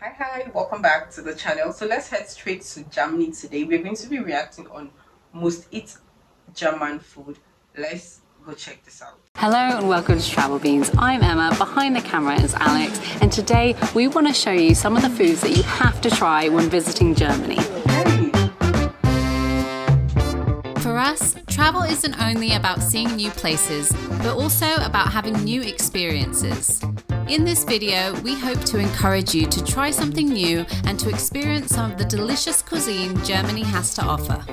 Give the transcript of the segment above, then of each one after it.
Hi, welcome back to the channel. So let's head straight to Germany today. We're going to be reacting on most eat German food. Let's go check this out. Hello and welcome to Travel Beans. I'm Emma, behind the camera is Alex, and today we want to show you some of the foods that you have to try when visiting Germany. For us, travel isn't only about seeing new places, but also about having new experiences. In this video, we hope to encourage you to try something new and to experience some of the delicious cuisine Germany has to offer.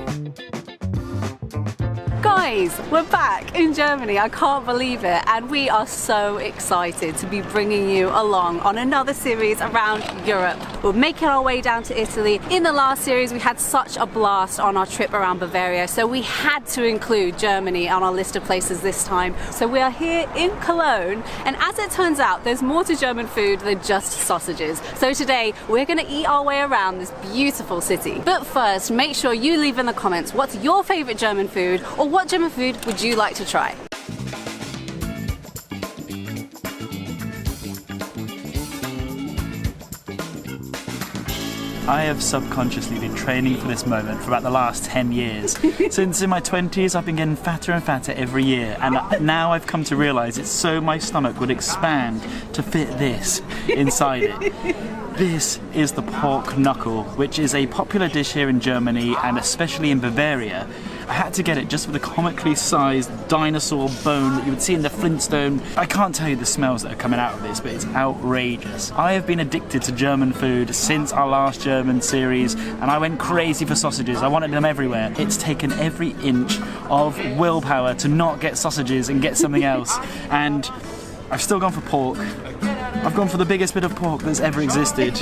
Guys, we're back in Germany. I can't believe it, and we are so excited to be bringing you along on another series around Europe. We're making our way down to Italy. In the last series, we had such a blast on our trip around Bavaria, so we had to include Germany on our list of places this time. So we are here in Cologne, and as it turns out, there's more to German food than just sausages. So today, we're gonna eat our way around this beautiful city. But first, make sure you leave in the comments what's your favorite German food, or what German food would you like to try? I have subconsciously been training for this moment for about the last 10 years. Since in my 20s, I've been getting fatter and fatter every year, and now I've come to realise it's so my stomach would expand to fit this inside it. This is the pork knuckle, which is a popular dish here in Germany and especially in Bavaria. I had to get it just for the comically sized dinosaur bone that you would see in the Flintstone. I can't tell you the smells that are coming out of this, but it's outrageous. I have been addicted to German food since our last German series, and I went crazy for sausages. I wanted them everywhere. It's taken every inch of willpower to not get sausages and get something else, and I've still gone for pork. I've gone for the biggest bit of pork that's ever existed.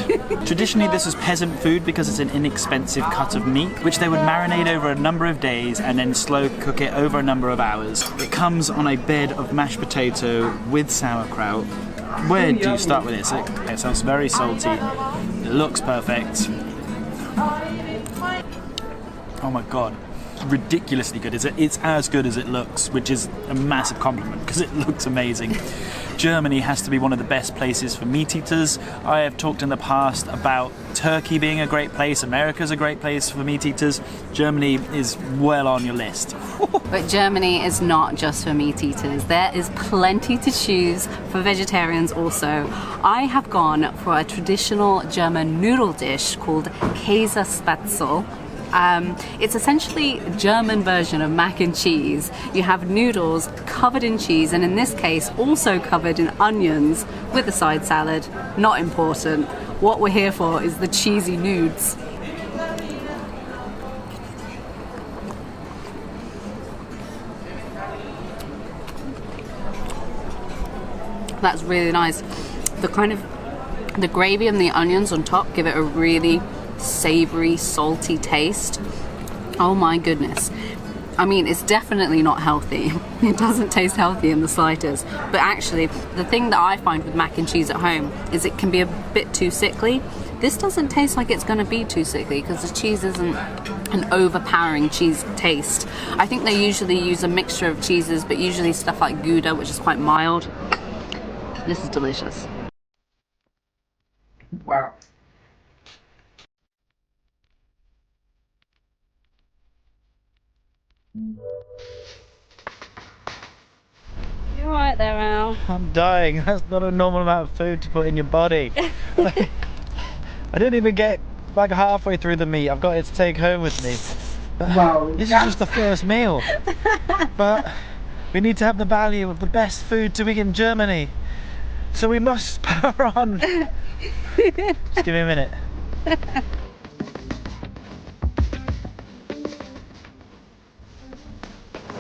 Traditionally, this was peasant food because it's an inexpensive cut of meat, which they would marinate over a number of days and then slow cook it over a number of hours. It comes on a bed of mashed potato with sauerkraut. Where do you start with this? It sounds very salty. It looks perfect. Oh my god. Ridiculously good. It's as good as it looks, which is a massive compliment because it looks amazing. Germany has to be one of the best places for meat eaters. I have talked in the past about Turkey being a great place, America's a great place for meat eaters. Germany is well on your list. But Germany is not just for meat eaters. There is plenty to choose for vegetarians also. I have gone for a traditional German noodle dish called käsespätzle. It's essentially a German version of mac and cheese. You have noodles covered in cheese, and in this case also covered in onions with a side salad. Not important. What we're here for is the cheesy nudes. That's really nice. The gravy and the onions on top give it a really savory, salty taste. Oh my goodness. I mean, it's definitely not healthy. It doesn't taste healthy in the slightest. But actually, the thing that I find with mac and cheese at home is it can be a bit too sickly. This doesn't taste like it's going to be too sickly because the cheese isn't an overpowering cheese taste. I think they usually use a mixture of cheeses, but usually stuff like Gouda, which is quite mild. This is delicious. Wow. You alright there, Al? I'm dying. That's not a normal amount of food to put in your body. I didn't even get like halfway through the meat. I've got it to take home with me. Wow. This is just the first meal. But we need to have the value of the best food to eat in Germany. So we must power on. Just give me a minute.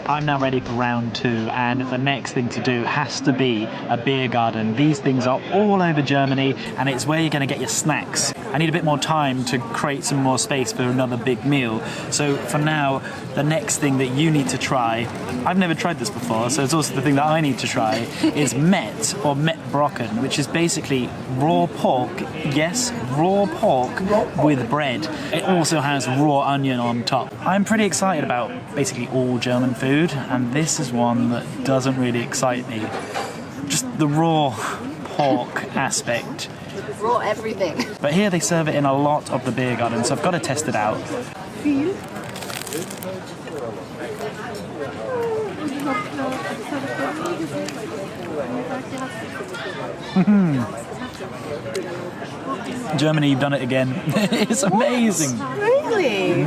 I'm now ready for round 2, and the next thing to do has to be a beer garden. These things are all over Germany, and it's where you're going to get your snacks. I need a bit more time to create some more space for another big meal. So for now, the next thing that you need to try, I've never tried this before, so it's also the thing that I need to try, is Mett, or Mettbrocken, which is basically raw pork, yes, raw pork with bread. It also has raw onion on top. I'm pretty excited about basically all German food, and this is one that doesn't really excite me. Just the raw pork aspect brought everything. But here they serve it in a lot of the beer gardens, so I've got to test it out. Germany, you've done it again. It's amazing. Really?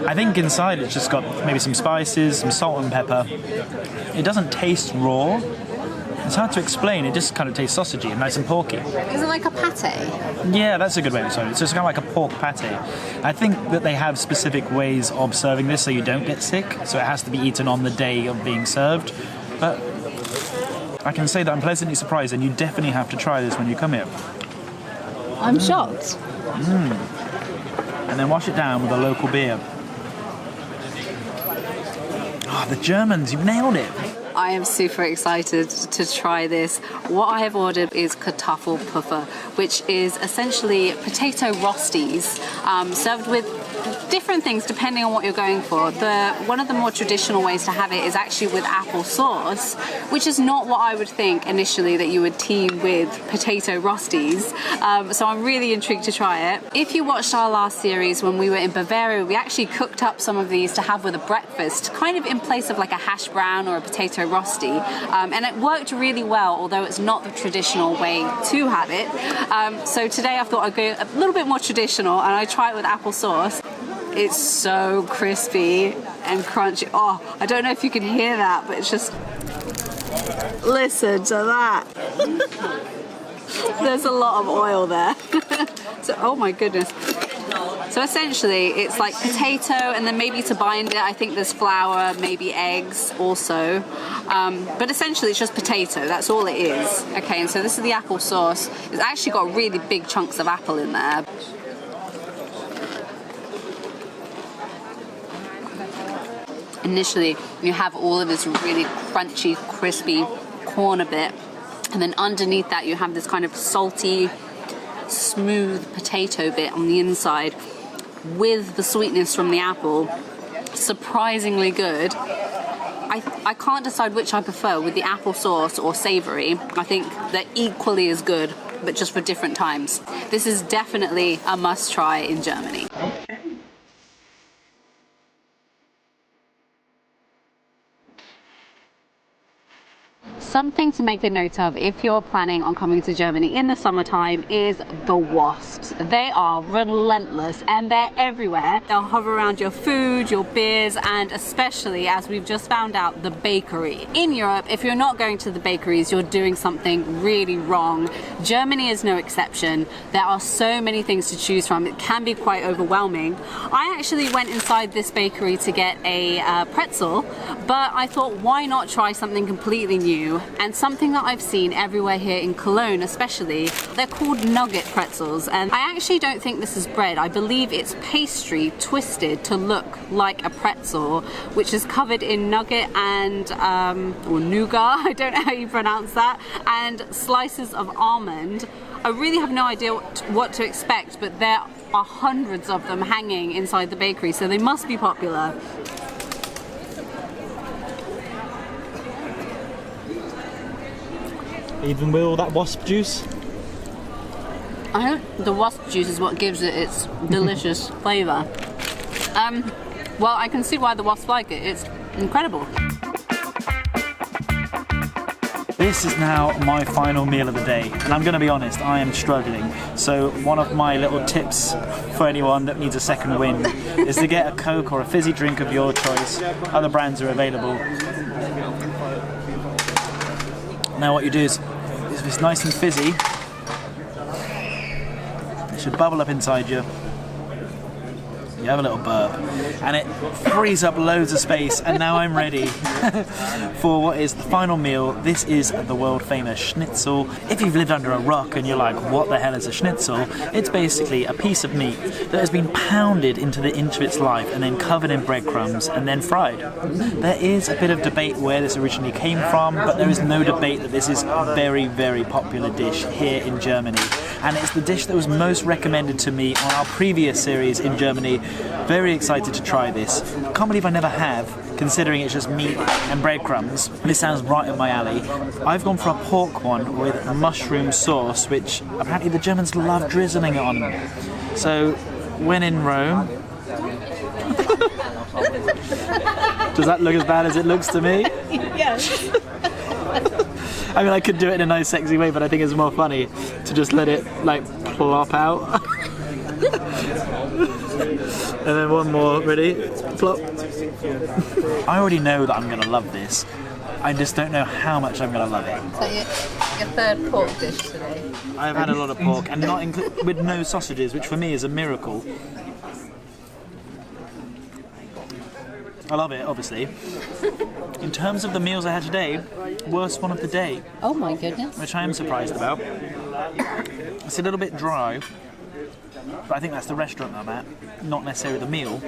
I think inside it's just got maybe some spices, some salt and pepper. It doesn't taste raw. It's hard to explain. It just kind of tastes sausagey and nice and porky. Is it like a pate? Yeah, that's a good way to describe it. It's just kind of like a pork pate. I think that they have specific ways of serving this so you don't get sick. So it has to be eaten on the day of being served. But I can say that I'm pleasantly surprised, and you definitely have to try this when you come here. I'm shocked. And then wash it down with a local beer. Oh, the Germans, you've nailed it. I am super excited to try this. What I have ordered is Kartoffelpuffer, which is essentially potato rosties served with different things depending on what you're going for. One of the more traditional ways to have it is actually with apple sauce, which is not what I would think initially that you would team with potato rosties. So I'm really intrigued to try it. If you watched our last series when we were in Bavaria, we actually cooked up some of these to have with a breakfast, kind of in place of like a hash brown or a potato rosty. And it worked really well, although it's not the traditional way to have it. So today I thought I'd go a little bit more traditional and I try it with apple sauce. It's so crispy and crunchy. Oh, I don't know if you can hear that, but it's just... Listen to that. There's a lot of oil there. So, oh my goodness. So essentially, it's like potato, and then maybe to bind it, I think there's flour, maybe eggs also. But essentially, it's just potato. That's all it is. Okay, and so this is the apple sauce. It's actually got really big chunks of apple in there. Initially, you have all of this really crunchy, crispy corn a bit, and then underneath that you have this kind of salty, smooth potato bit on the inside with the sweetness from the apple. Surprisingly good. I can't decide which I prefer, with the apple sauce or savoury. I think they're equally as good, but just for different times. This is definitely a must try in Germany. Something to make a note of if you're planning on coming to Germany in the summertime is the wasps. They are relentless and they're everywhere. They'll hover around your food, your beers, and especially, as we've just found out, the bakery. In Europe, if you're not going to the bakeries, you're doing something really wrong. Germany is no exception. There are so many things to choose from. It can be quite overwhelming. I actually went inside this bakery to get a pretzel, but I thought, why not try something completely new? And something that I've seen everywhere here in Cologne especially, they're called nugget pretzels, and I actually don't think this is bread. I believe it's pastry twisted to look like a pretzel, which is covered in nugget and or nougat, I don't know how you pronounce that, and slices of almond. I really have no idea what to expect, but there are hundreds of them hanging inside the bakery, so they must be popular. Even with all that wasp juice? I think the wasp juice is what gives it its delicious flavour. Well, I can see why the wasps like it. It's incredible. This is now my final meal of the day, and I'm going to be honest, I am struggling. So one of my little tips for anyone that needs a second wind is to get a Coke or a fizzy drink of your choice. Other brands are available. Now what you do is, if it's nice and fizzy, it should bubble up inside you. You have a little burp, and it frees up loads of space, and now I'm ready for what is the final meal. This is the world famous Schnitzel. If you've lived under a rock and you're like, what the hell is a Schnitzel? It's basically a piece of meat that has been pounded into the inch of its life and then covered in breadcrumbs and then fried. There is a bit of debate where this originally came from, but there is no debate that this is a very, very popular dish here in Germany. And it's the dish that was most recommended to me on our previous series in Germany, Very excited to try this. Can't believe I never have, considering it's just meat and breadcrumbs. This sounds right up my alley. I've gone for a pork one with mushroom sauce, which apparently the Germans love drizzling it on. So, when in Rome... Does that look as bad as it looks to me? Yes. I mean, I could do it in a nice, sexy way, but I think it's more funny to just let it, like, plop out. And then one more, ready? Plop. I already know that I'm going to love this. I just don't know how much I'm going to love it. So your third pork dish today? I've had a lot of pork, and not with no sausages, which for me is a miracle. I love it, obviously. In terms of the meals I had today, worst one of the day. Oh my goodness. Which I am surprised about. It's a little bit dry, but I think that's the restaurant I'm at, not necessarily the meal.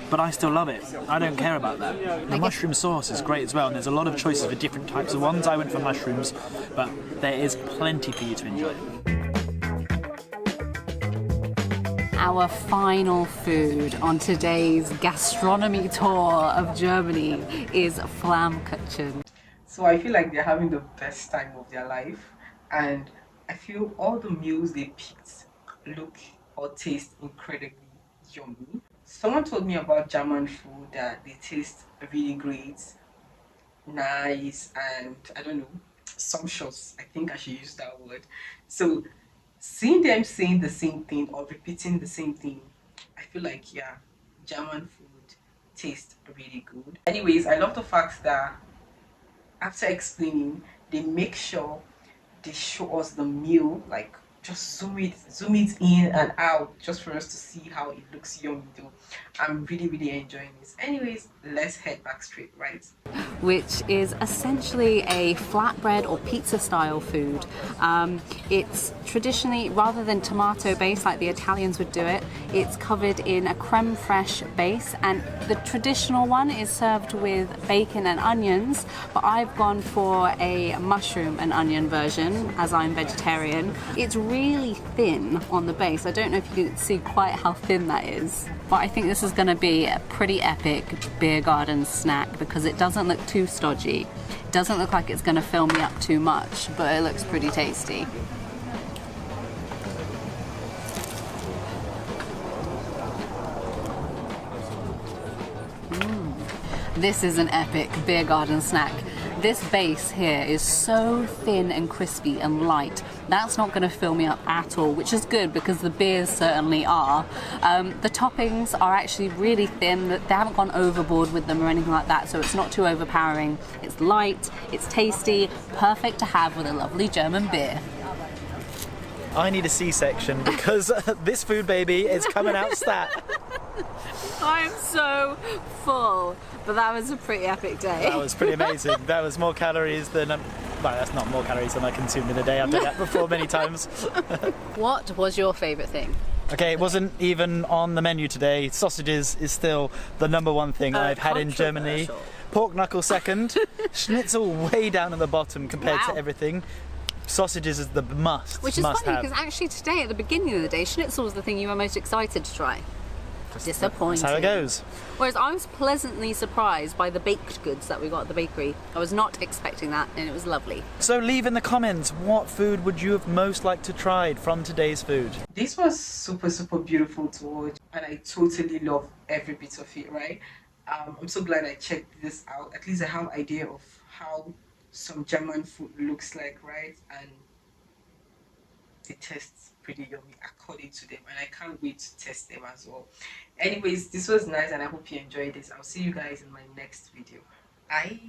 But I still love it. I don't care about that. The mushroom sauce is great as well, and there's a lot of choices for different types of ones. I went for mushrooms, but there is plenty for you to enjoy. Our final food on today's gastronomy tour of Germany is Flammkuchen. So I feel like they're having the best time of their life, and I feel all the meals they picked look or taste incredibly yummy. Someone told me about German food that they taste really great, nice, and I don't know, sumptuous. I think I should use that word. So seeing them saying the same thing or repeating the same thing, I feel like, yeah, German food tastes really good. Anyways, I love the fact that after explaining, they make sure they show us the meal, like just zoom it in and out just for us to see how it looks yummy though. I'm really enjoying this. Anyways, let's head back straight, right? Which is essentially a flatbread or pizza style food. It's traditionally, rather than tomato base like the Italians would do it, it's covered in a creme fraiche base, and the traditional one is served with bacon and onions, but I've gone for a mushroom and onion version as I'm vegetarian. It's really thin on the base. I don't know if you can see quite how thin that is, but I think this is going to be a pretty epic beer garden snack because it doesn't look too stodgy. It doesn't look like it's going to fill me up too much, but it looks pretty tasty. This is an epic beer garden snack. This base here is so thin and crispy and light. That's not going to fill me up at all, which is good because the beers certainly are. The toppings are actually really thin. They haven't gone overboard with them or anything like that, so it's not too overpowering. It's light, it's tasty, perfect to have with a lovely German beer. I need a C-section because this food baby is coming out stat. I am so full, but that was a pretty epic day. That was pretty amazing. That was more calories than... well, that's not more calories than I consumed in a day. I've done that before many times. What was your favourite thing? Okay, it wasn't even on the menu today. Sausages is still the number one thing I've had in Germany. Pork knuckle second. Schnitzel way down at the bottom compared to everything. Sausages is the must. Which is must funny have. because actually today at the beginning of the day, Schnitzel was the thing you were most excited to try. Disappointing. That's how it goes. Whereas I was pleasantly surprised by the baked goods that we got at the bakery. I was not expecting that, and it was lovely. So leave in the comments, what food would you have most liked to try from today's food? This was super beautiful to watch, and I totally love every bit of it, right? I'm so glad I checked this out. At least I have an idea of how some German food looks like, right? And it tastes pretty yummy according to them, and I can't wait to test them as well. Anyways, this was nice and I hope you enjoyed this. I'll see you guys in my next video. Bye.